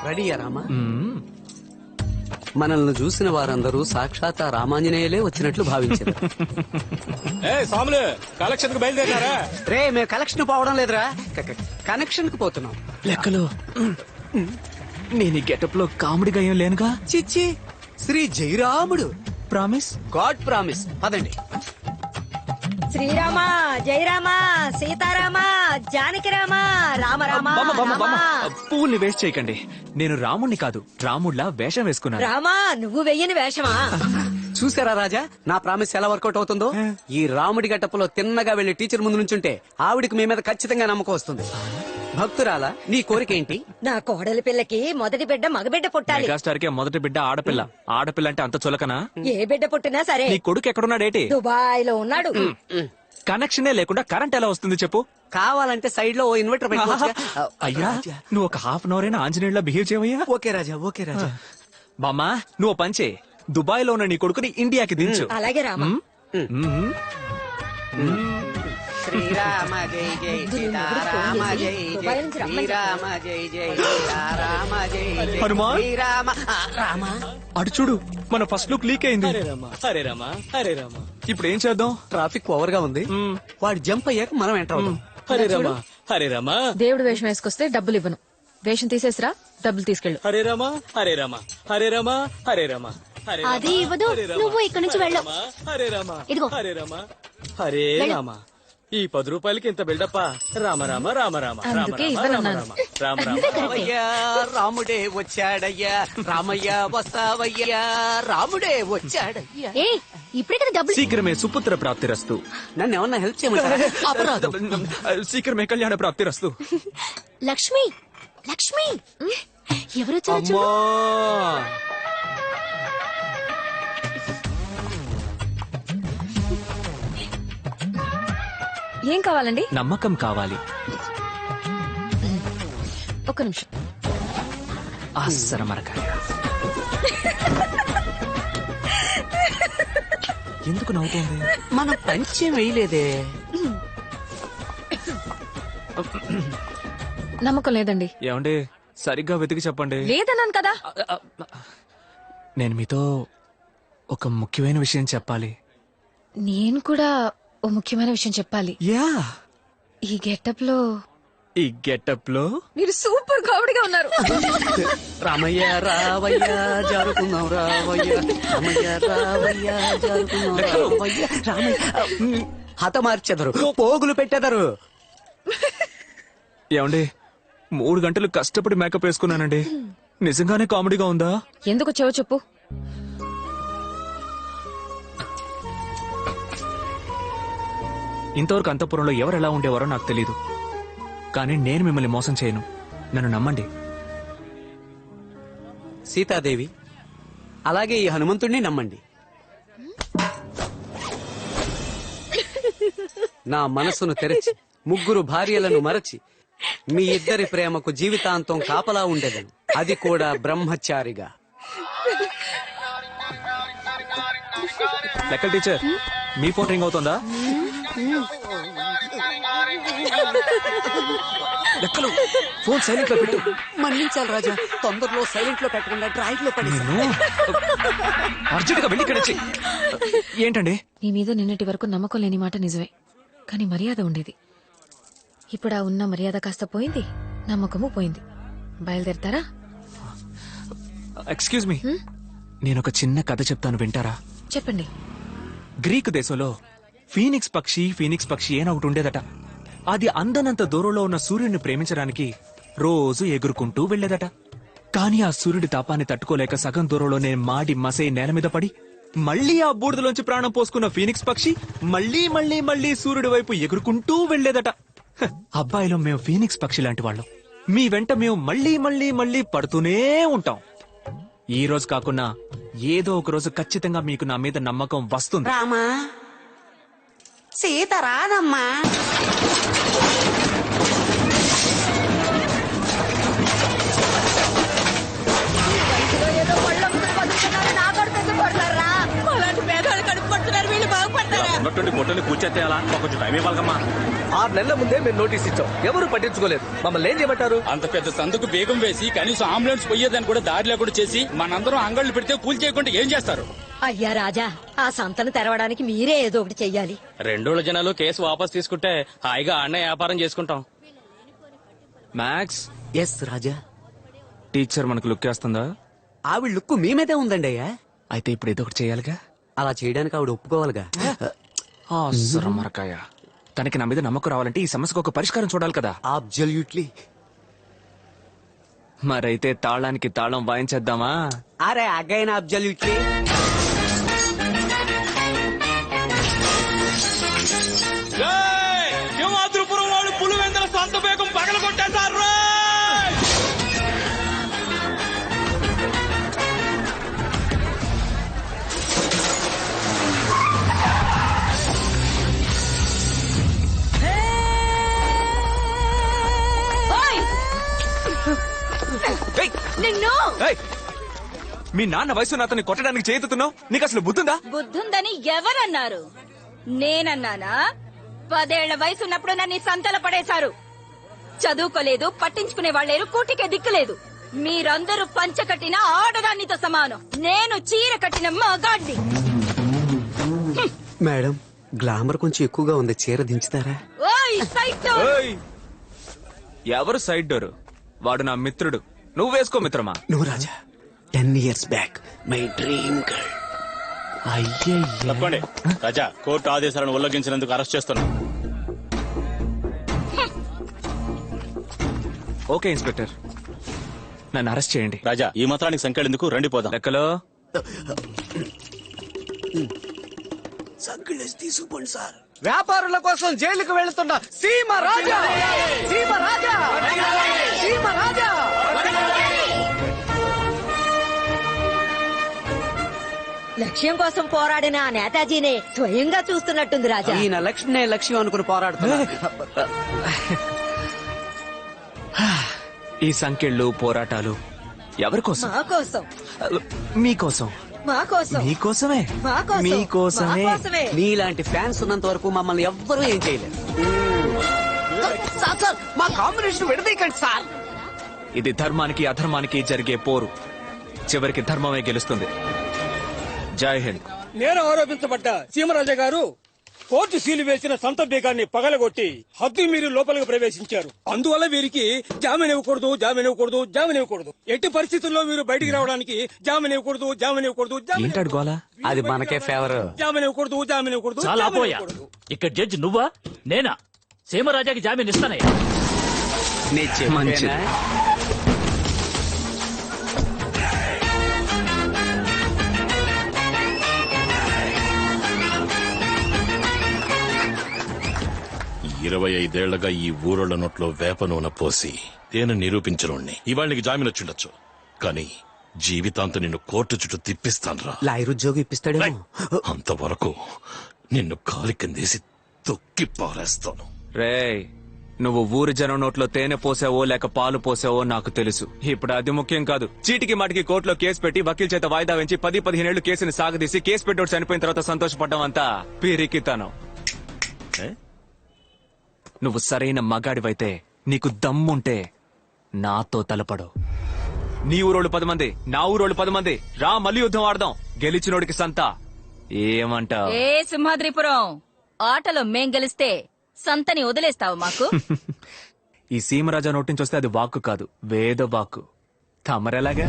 రెడీయా రామా? మనల్ని చూసిన వారందరూ సాక్షాత్ ఆ రామాంజనేయులే వచ్చినట్లు భావించారు. కలెక్షన్ కు బయలుదేరారా? రే మేము కలెక్షన్ పోవడం లేదురా, కనెక్షన్ కు పోతున్నాం. లెక్కలు నేను ఈ గెటప్ లో కామెడీగా ఏం లేనుగా. చిచ్చి, Shri Jayaramudu. Promise. God promise. పదండి. శ్రీరామ జయరామ సీతారామ జానకిరామ రామ రామ పువ్వుల్ని వేస్ట్ చేయకండి. నేను రాముణ్ణి కాదు, రాముడిలా వేషం వేసుకున్నాను. రామా నువ్వు వెయ్యని వేషమా? చూసారా రాజా, నా ప్రామిస్ ఎలా వర్కౌట్ అవుతుందో. ఈ రాముడి గట్టపులో తిన్నగా వెళ్లి టీచర్ ముందు నుంచుంటే ఆవిడికి మీ మీద ఖచ్చితంగా నమ్మకం వస్తుంది. భక్తురాలా, నీ కోరిక ఏంటి? నా కోడలి పిల్లకి మొదటి బిడ్డ మగబిడ్డ పుట్టాలి. మెగాస్టార్ కే మొదటి బిడ్డ ఆడపిల్ల. ఆడపిల్ల అంటే అంత చులకనా? ఏ బిడ్డ పుట్టినా సరే. నీ కొడుకు ఎక్కడున్నాడేటి? దుబాయ్ లో ఉన్నాడు. కనెక్షనే లేకుండా కరెంట్ ఎలా వస్తుంది చెప్పు? కావాలంటే సైడ్ లో ఓ ఇన్వర్టర్ పెట్టుకోవచ్చుగా. అయ్యా నువ్వు ఒక హాఫ్ అన్ అవర్ అయినా ఆంజనేయుల్లా బిహేవ్ చేయవయ్యా. ఓకే రాజా, ఓకే రాజా. బామ్మా నువ్వు పంచే, దుబాయ్ లో ఉన్న నీ కొడుకుని ఇండియాకి దించు. అలాగే రామా. శ్రీరామ జై జై సీతారామ జై జై శ్రీరామ జై జై సీతారామ జై జై హనుమాన్? శ్రీరామ. రామ అటు చూడు, మన ఫస్ట్ లుక్ లీక్ అయింది. ఇప్పుడు ఏం చేద్దాం? ట్రాఫిక్ ఓవర్ గా ఉంది. వాడు జంప్ అయ్యాక మనం ఎంటర్ అవుతాం. దేవుడు వేషం వేసుకొస్తే డబ్బులు ఇవ్వను. వేషం తీసేసిరా, డబ్బులు తీసుకెళ్ళు. అది ఇవ్వదు. నువ్వు ఇక్కడి నుంచి వెళ్ళవు. ఇదిగో. హరే రామ. ఈ 10 రూపాయలకి ఇంత బిల్డప్పా? రామ రామ రామ రామ అందుకే ఇవ్వనన్నాను. రామ రామ. రామయ్యా రాముడే వచ్చాడయ్యా, రామయ్య వస్తావయ్యా, రాముడే వచ్చాడయ్యా. ఏ ఇప్పుడే కదా డబ్బులు. శీఘ్రమే సుపుత్ర ప్రాప్తిరస్తు. నన్ను ఏమన్నా హెల్ప్ చేయమంటారా? అపరాధం. శీఘ్రమే కళ్యాణ ప్రాప్తిరస్తు. లక్ష్మి లక్ష్మి ఎవరొచ్చారు చూడు. అమ్మా ఏం కావాలండి? నమ్మకం కావాలి. ఒక్క నిమిషం. అస్సరమరకాయ. ఎందుకు నవ్వుతోంది? మనం పంచం వేయలేదే. నమ్మకం లేదండి. ఏమండి సరిగ్గా వెతికి చెప్పండి. లేదన్నాను కదా. నేను మీతో ఒక ముఖ్యమైన విషయం చెప్పాలి. నేను కూడా ఓ ముఖ్యమైన విషయం చెప్పాలి. యా. ఈ గెటప్ లో మీరు సూపర్ కామెడీగా ఉన్నారు. రామయ్య రావయ్యా జారుకున్నాం, రావయ్య రామయ్య రావయ్యా జారుకున్నాం, రావయ్య రామయ్య. హతమార్చెదరు, పోగులు పెట్టెదరు. ఏమండి 3 గంటలు కష్టపడి మేకప్ వేసుకున్నానండి. నిజంగానే కామెడీగా ఉందా? ఎందుకు వచ్చావో చెప్పు. ఇంతవరకు అంతఃపురంలో ఎవరు ఎలా ఉండేవారో నాకు తెలీదు, కానీ నేను మిమ్మల్ని మోసం చేయను. నన్ను నమ్మండి. సీతాదేవి అలాగే ఈ హనుమంతుడిని నమ్మండి. నా మనసును తెరచి 3 భార్యలను మరచి మీ ఇద్దరి ప్రేమకు జీవితాంతం కాపలా ఉండేదను, అది కూడా బ్రహ్మచారిగా. లెక్కల టీచర్, మీ ఫోన్ రింగ్ అవుతుందా? లెక్కలు ఫోన్ సైలెంట్ లో పెట్టు. మన్నించాలి రాజా, తొందరలో సైలెంట్ లో పెట్టకుండా డ్రాయింగ్ లో పడి. అర్జెంట్ గా వెళ్ళి కనెచ్చి. ఏంటండి? నీ మీద నిన్నటి వరకు నమ్మకం లేని మాట నిజమే, కానీ మర్యాద ఉండేది. ఇప్పుడు ఆ ఉన్న మర్యాద కాస్త పోయింది, నమ్మకము పోయింది. బయలుదేరతారా? ఎక్స్క్యూజ్ మీ, నేను ఒక చిన్న కథ చెప్తాను, వింటారా? చెప్పండి. గ్రీకు దేశంలో ఫీనిక్స్ పక్షి అని ఒకటి ఉండేదట. అది అందనంత దూరంలో ఉన్న సూర్యుడిని ప్రేమించడానికి రోజు ఎగురుకుంటూ వెళ్లేదట. కానీ ఆ సూర్యుడి తాపాన్ని తట్టుకోలేక సగం దూరంలోనే మాడి మసై నేల మీద పడి మళ్లీ ఆ బూడిదలోంచి ప్రాణం పోసుకున్న ఫీనిక్స్ పక్షి మళ్లీ మళ్లీ మళ్లీ సూర్యుడి వైపు ఎగురుకుంటూ వెళ్లేదట. అబ్బాయిలో మేము ఫీనిక్స్ పక్షి లాంటి వాళ్ళం. మీ వెంట మేము మళ్లీ మళ్లీ మళ్లీ పడుతూనే ఉంటాం. ఈ రోజు కాకున్నా ఏదో ఒక రోజు ఖచ్చితంగా మీకు నా మీద నమ్మకం వస్తుంది. రామా సీత రాదమ్మా. ఏదో పళ్ళొంగులు బతుకుతున్నారు, నా కొడుకు ఎందుకు కొడతారా? అలాంటి పేదవాళ్ళు కడుపు పడుతున్నారు, వీళ్ళు బాగుపడతారా? పొట్టని కూర్చే ఎత్తేయాలా కొంచెం టైం ఇవ్వాలమ్మా. 6 నెలల ముందే మేము నోటీస్ ఇచ్చాం, ఎవరు పట్టించుకోలేదు. మమ్మల్ని ఏం చేయమంటారు? అంత పెద్ద సందుకు బేగం వేసి కనీసం అంబులెన్స్ పోయేదని కూడా దారి లేకుండా చేసి మనందరం అంగళ్ళు పెడితే కూల్ చేయకుండా ఏం చేస్తారు? అయ్యా రాజా, ఆ సంతను తెరవడానికి మీరే ఏదో ఒకటి చెయ్యాలి. 2 రోజుల జనాలు కేసు వాపస్ తీసుకుంటే హాయిగా అన్న వ్యాపారం చేసుకుంటాం. మ్యాక్స్, ఎస్ రాజా. టీచర్ మనకు లుక్ వేస్తుందా? ఆవిడ లుక్కు మీ మీదే ఉందండి అయ్యా. అయితే ఇప్పుడు ఏదో ఒకటి చేయాలిగా. అలా చేయడానికి ఆవిడ ఒప్పుకోవాలిగా. మరకాయ. తనకి నా మీద నమ్మకం రావాలంటే ఈ సమస్యకు ఒక పరిష్కారం చూడాలి కదా. అబ్జల్యూట్లీ. మరైతే తాళానికి తాళం వాయించేద్దామా? అరే అగైన్ అబ్జల్యూట్లీ. సింహాద్రిపురం వాళ్ళు పులివెందుల సొంత బేగం పగల కొట్టేశారు. నిన్ను ఏయ్! మీ నాన్న వయసు అతన్ని కొట్టడానికి చేతుతున్నావు, నీకు అసలు బుద్ధుందా? బుద్ధుందని ఎవరన్నారు? నేనన్నానా? 10 ఏళ్ల వయసున్నప్పుడు నన్ను ఈ సంతల పడేశారు. చదువుకోలేదు, పట్టించుకునే వాళ్ళేరు, కూటికే దిక్కులేదు. మీరందరూ పంచ కట్టిన ఆడదానితో సమానం. నేను చీర కట్టిన మగాడ్ని. మేడం, గ్లామర్ కొంచెం ఎక్కువగా ఉంది, చీర దించుతారా? ఓయ్ సైట్! ఏయ్! ఎవరు సైడ్ డోరు? వాడు నా మిత్రుడు, నువ్వు వేసుకో మిత్రమా. నువ్వు రాజా, 10 years back my dream girl. తప్పండి రాజా, కోర్టు ఆదేశాలను ఉల్లంఘించినందుకు అరెస్ట్ చేస్తున్నాం. ఓకే ఇన్స్పెక్టర్, నన్ను అరెస్ట్ చేయండి. రాజా, ఈ మాత్రానికి సంఖ్యలు రండి పోదాం. లెక్కలో సంకలేసి తీసుకుపోండి సార్. వ్యాపారుల కోసం జైలుకు వెళుతున్న సీమ రాజా, సీమ రాజా, సీమ రాజా. లక్ష్యం కోసం పోరాడిన ఆ నేతాజీనే స్వయంగా చూస్తున్నట్టుంది రాజా. ఈయన లక్ష్మణే లక్ష్యం అనుకుని పోరాడుతున్నా. ఈ సంఖ్యలు పోరాటాలు ఎవరి కోసం? మా కోసం, మీకోసం. మా కోసం, మీకోసమే. మా కోసం, మీకోసమే. మా కోసమే. నీలాంటి ఫ్యాన్స్ ఉన్నంత వరకు మమ్మల్ని ఎవ్వరూ ఏం చేయలేరు. సార్ సార్, మా కాంబినేషన్ విడదీయకండి సార్. ఇది ధర్మానికి అధర్మానికి జరిగే పోరు. చివరికి ధర్మమే గెలుస్తుంది. జై హింద్. నేను ఆరోపించబడ్డ సీమరాజా గారు కోర్టు సీలు వేసిన సంత బేగాన్ని పగలగొట్టి హద్దు మీరు లోపలికి ప్రవేశించారు. అందువల్ల వీరికి జామీన్ ఇవ్వకూడదు, జామీన్ ఇవ్వకూడదు, జామీన్ ఇవ్వకూడదు. ఎట్టి పరిస్థితుల్లో మీరు బయటికి రావడానికి జామీన్ ఇవ్వకూడదు, జామీన్ ఇవ్వకూడదు, జామీన్ ఏంటాడు గోలా? అది మనకే ఫేవర్. జామీన్ ఇవ్వకూడదు, జామీన్ ఇవ్వకూడదు, చాలా జామీన్ పోయా. ఇవ్వకూడదు. ఇక్కడ జడ్జి నువ్వా నేనా? సీమరాజాకి జామీన్ ఇస్తానయ్యా. నీ చెప్పేనా? ఇరవై 5 ఈ ఊరోళ్ల నోట్లో వేప నూనె పోసి తేనె నిరూపించనుణ్ణి. ఇవాళ నీకు జామీన్ వచ్చిండొచ్చు, కానీ జీవితాంతం నిన్ను కోర్టు చుట్టూ తిప్పిస్తాన్రా. లాయర్ ఉద్యోగం ఇప్పిస్తాడేమో. అంతవరకు నిన్ను కాలి కిందేసి తొక్కి పారేస్తాను. రేయ్, నువ్వు ఊరి జనం నోట్లో తేనె పోసావో లేక పాలు పోసావో నాకు తెలుసు. ఇప్పుడు అది ముఖ్యం కాదు. చీటికి మాటికి కోర్టులో కేసు పెట్టి వకీల్ చేత వాయిదా వేయించి 10-15 ఏళ్లు కేసుని సాగదీసి కేసు పెట్టోడు చనిపోయిన తర్వాత సంతోషపడ్డం అంతా పిరికితనం. నువ్వు సరైన మగాడివైతే, నీకు దమ్ముంటే నాతో తలపడు. నీ ఊరోళ్ళు 10 మంది, నా ఊరోళ్ళు 10 మంది, రా మళ్ళీ యుద్ధం ఆడదాం. గెలిచినోడికి సంత. ఏమంటావ్? ఏ సింహాద్రిపురం, ఆటలో మేం గెలిస్తే సంతని వదిలేస్తావు మాకు? ఈ సీమరాజా నోటి నుంచి వస్తే అది వాక్కు కాదు, వేద వాక్కు. తమరెలాగా?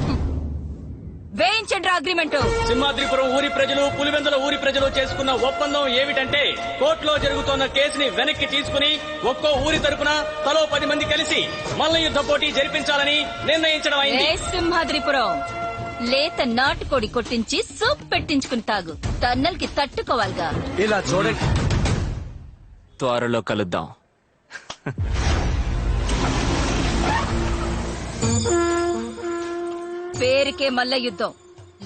వేయించండి అగ్రిమెంట్. సింహాద్రిపురం ఊరి ప్రజలు, పులివెందుల ఊరి ప్రజలు చేసుకున్న ఒప్పందం ఏమిటంటే కోర్టులో జరుగుతున్న కేసుని వెనక్కి తీసుకుని ఒక్కో ఊరి తరపున తలో 10 మంది కలిసి మల్ల యుద్ధ పోటీ జరిపించాలని నిర్ణయించడం ఏ అయింది. సింహాద్రిపురం, లేత నాటుకోడి కొట్టించి సూప్ పెట్టించుకుని తాగు. తన్నల్కి తట్టుకోవాలిగా. ఇలా చూడండి, త్వరలో కలుద్దాం. పేరుకే మల్ల యుద్ధం.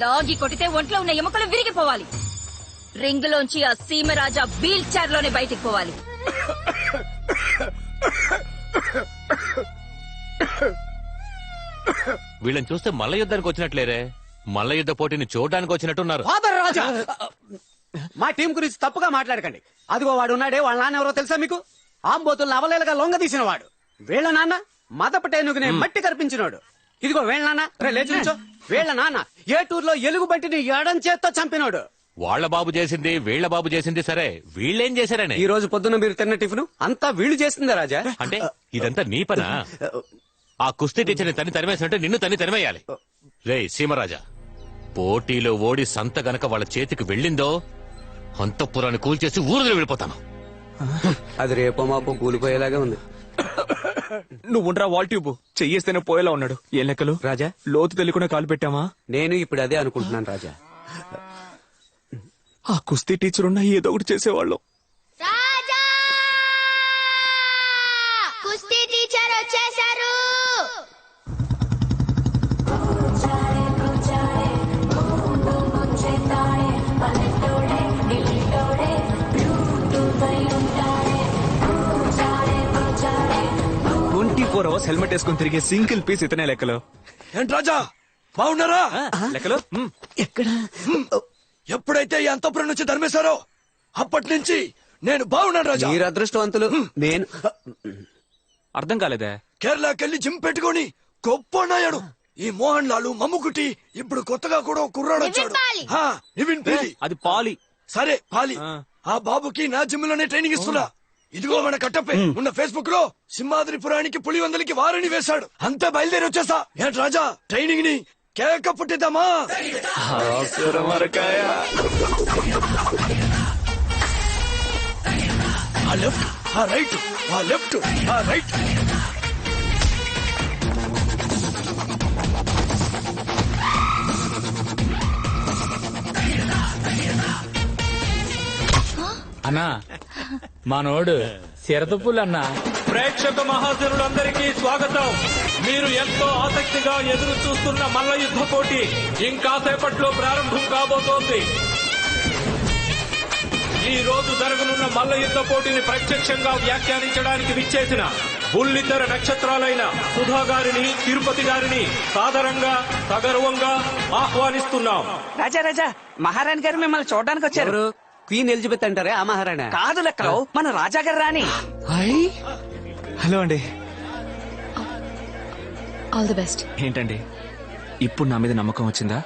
లాగి కొట్టితే ఒంట్లో ఉన్న ఎముకలు విరిగిపోవాలి. రింగులోంచి ఆ సీమరాజా వీల్ చైర్ లోనే బయటికి పోవాలి. వీళ్ళని చూస్తే మల్ల యుద్ధానికి వచ్చినట్లేరే, మల్ల యుద్ధ పోటీని చూడడానికి వచ్చినట్టున్నారు. ఫాదర్ రాజా, మా టీం గురించి తప్పుగా మాట్లాడకండి. అదిగో వాడు ఉన్నాడే, వాళ్ళ నాన్న ఎవరో తెలుసా మీకు? ఆంబోతుల్ని అవలేలుగా లొంగ తీసిన వాడు. వీళ్ళ నాన్న మదపటేనుగునే మట్టి కనిపించినోడు. ఇదిగో వీళ్ళ నాన్న, రే లేచి నిల్చో. వీళ్ళ నాన్న ఏటూరులో ఎలుగు బంటిని ఎడం చేత్తో చంపినోడు. వాళ్ళ బాబు చేసింది వీళ్ళ బాబు చేసింది సరే, వీళ్ళేం చేశారని? ఈ రోజు పొద్దున్న మీరు తిన్న టిఫిన్ అంతా వీళ్ళు చేసిందే రాజా. అంటే ఇదంతా నీ పనా? ఆ కుస్తీ టీచర్ని తని తరిమేసినట్టు నిన్ను తని తరిమేయాలి. రే సీమరాజా, పోటీలో ఓడి సంత గనక వాళ్ళ చేతికి వెళ్ళిందో అంతఃపురాన్ని కూల్చేసి ఊరులో వెళ్ళిపోతాను. అది రేపో మాపో కూలిపోయేలాగా ఉంది. నువ్వు ఉండరా వాల్ ట్యూబ్ చెయ్యేస్తేనే పోయేలా ఉన్నాడు. ఏం లెక్కలు రాజా? లోతు తెలియకుండా కాలు పెట్టామా? నేను ఇప్పుడు అదే అనుకుంటున్నాను రాజా. ఆ కుస్తీ టీచర్ ఉన్నా ఏదో ఒకటి చేసేవాళ్ళం. రాజా, కుస్తీ టీచర్ వచ్చేసారు. హెల్మెట్ వేసుకుని తిరిగే సింగిల్ పీస్ ఇతనే లెక్కలు. ఏంటి రాజా, బాగున్నారా? లెక్కలు ఎక్కడ? ఎప్పుడైతే ఈ అంతఃపురం నుంచి ధర్మేశారో అప్పటి నుంచి నేను బాగున్నాను రాజా. మీరు అదృష్టవంతులు. నేను అర్థం కాలేదే. కేరళకెళ్ళి జిమ్ పెట్టుకొని గొప్పనాయాడు ఈ మోహన్ లాలు మమ్ముకుటి. ఇప్పుడు కొత్తగా కూడా ఒక కుర్రాడు వచ్చాడు. ఆ, నివిన్ పాలి. అది పాలి. సరే పాలి. ఆ బాబుకి నా జిమ్ లోనే ట్రైనింగ్ ఇస్తున్నా. ఇదిగో మన కట్టపై ఉన్న ఫేస్బుక్ లో సింహాద్రిపురానికి పులివందలకి వారిని వేశాడు. అంతా బయలుదేరి వచ్చేస్తా. ఏంటి రాజా, ట్రైనింగ్ ని కేక పుట్టిద్దామా? ఆ లెఫ్ట్, ఆ రైట్, ఆ లెఫ్ట్, ఆ రైట్. అన్నా మనోడు సిరతపుల్లన్నా. ప్రేక్షక మహాజనులందరికీ స్వాగతం. మీరు ఎంతో ఆసక్తిగా ఎదురు చూస్తున్న మల్ల యుద్ధ పోటీ ఇంకాసేపట్లో ప్రారంభం కాబోతోంది. ఈ రోజు జరగనున్న మల్ల యుద్ధ పోటీని ప్రత్యక్షంగా వ్యాఖ్యానించడానికి విచ్చేసిన బుల్లితెర నక్షత్రాలైన సుధా గారిని, తిరుపతి గారిని సాదరంగా సగర్వంగా ఆహ్వానిస్తున్నాం. రాజా రాజా, మహారాణి గారు మిమ్మల్ని చూడడానికి వచ్చారు. క్వీన్ ఎలిజబెత్ అంటారే ఆ మహారాణా? కాదు లెక్కలో మన రాజా గారు రాని. హలో అండి. All the best. ఏంటండి ఇప్పుడు నా మీద నమ్మకం వచ్చిందా?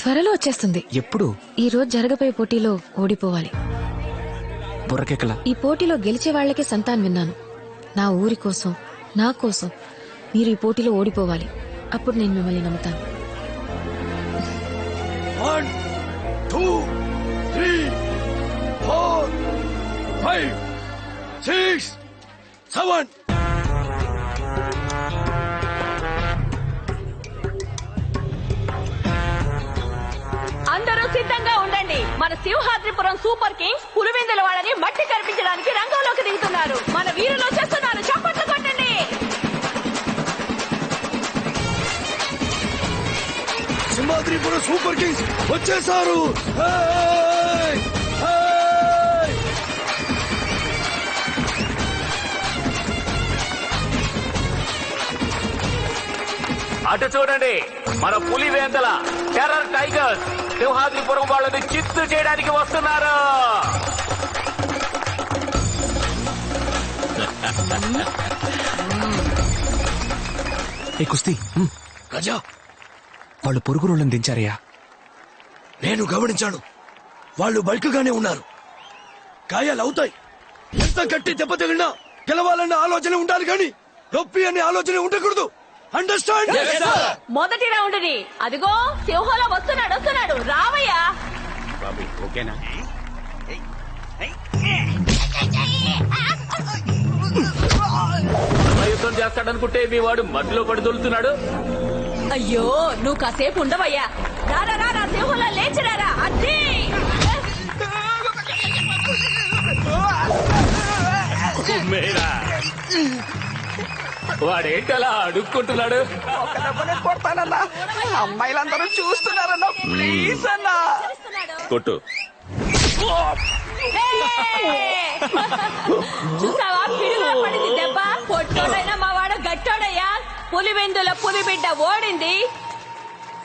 త్వరలో వచ్చేస్తుంది. ఎప్పుడు? ఈ రోజు జరగబోయే పోటీలో ఓడిపోవాలి. బుర్రకెక్కలా. ఈ పోటీలో గెలిచే వాళ్లకే సంతాన్ విన్నాను. నా ఊరి కోసం, నా కోసం మీరు ఈ పోటీలో ఓడిపోవాలి. అప్పుడు నేను మిమ్మల్ని నమ్ముతాను. 1 2 3 4 5 6 7. అందరూ సిద్ధంగా ఉండండి. మన సింహాద్రిపురం సూపర్ కింగ్స్ పులివెందుల వాళ్ళని మట్టి కనిపించడానికి రంగంలోకి దిగుతున్నారు. మన వీరులు వచ్చేస్తున్నారు. చప్పట్లు కొట్టండి. సింహాద్రిపురం సూపర్ కింగ్స్ వచ్చేసారు. అటు చూడండి, మన పులివేందల టెర్రర్ టైగర్స్ సింహాద్రిపురం వాళ్ళని చిత్తు చేయడానికి వస్తున్నారు. ఏ కుస్తీ, రాజా, వాళ్ళు పొరుగు రోళ్ళని దించారయ్యా. నేను గమనించాను. వాళ్ళు బల్క్ గానే ఉన్నారు. గాయాలు అవుతాయి. ఎంత గట్టి దెబ్బ తగిలినా గెలవాలన్న ఆలోచన ఉండాలి కానీ నొప్పి అనే ఆలోచన ఉండకూడదు. అండర్స్టాండ్? మొదటి రౌండ్ ని అదిగో సింహంలో వస్తున్నాడు. రావయ్యా. ఓకేనా? యుద్ధం చేస్తాడనుకుంటే మీ వాడు మధ్యలో పడి దొలుతున్నాడు. అయ్యో, నువ్వు కాసేపు ఉండవయ్యా. రారా సింహంలో లేచిరారా. అద్దీ వాడేంటలా అడుక్కుంటున్నాడు? కొడతానన్నా, అమ్మాయిలందరూ చూస్తున్నారన్నా. ప్లీజ్ అన్నా కొట్టు. చూసావా, పిడుగులో పడింది దెబ్బ. పొట్టోడైనా మా వాడు గట్టోడయ్యా. పులివెందుల పులిబిడ్డ ఓడింది.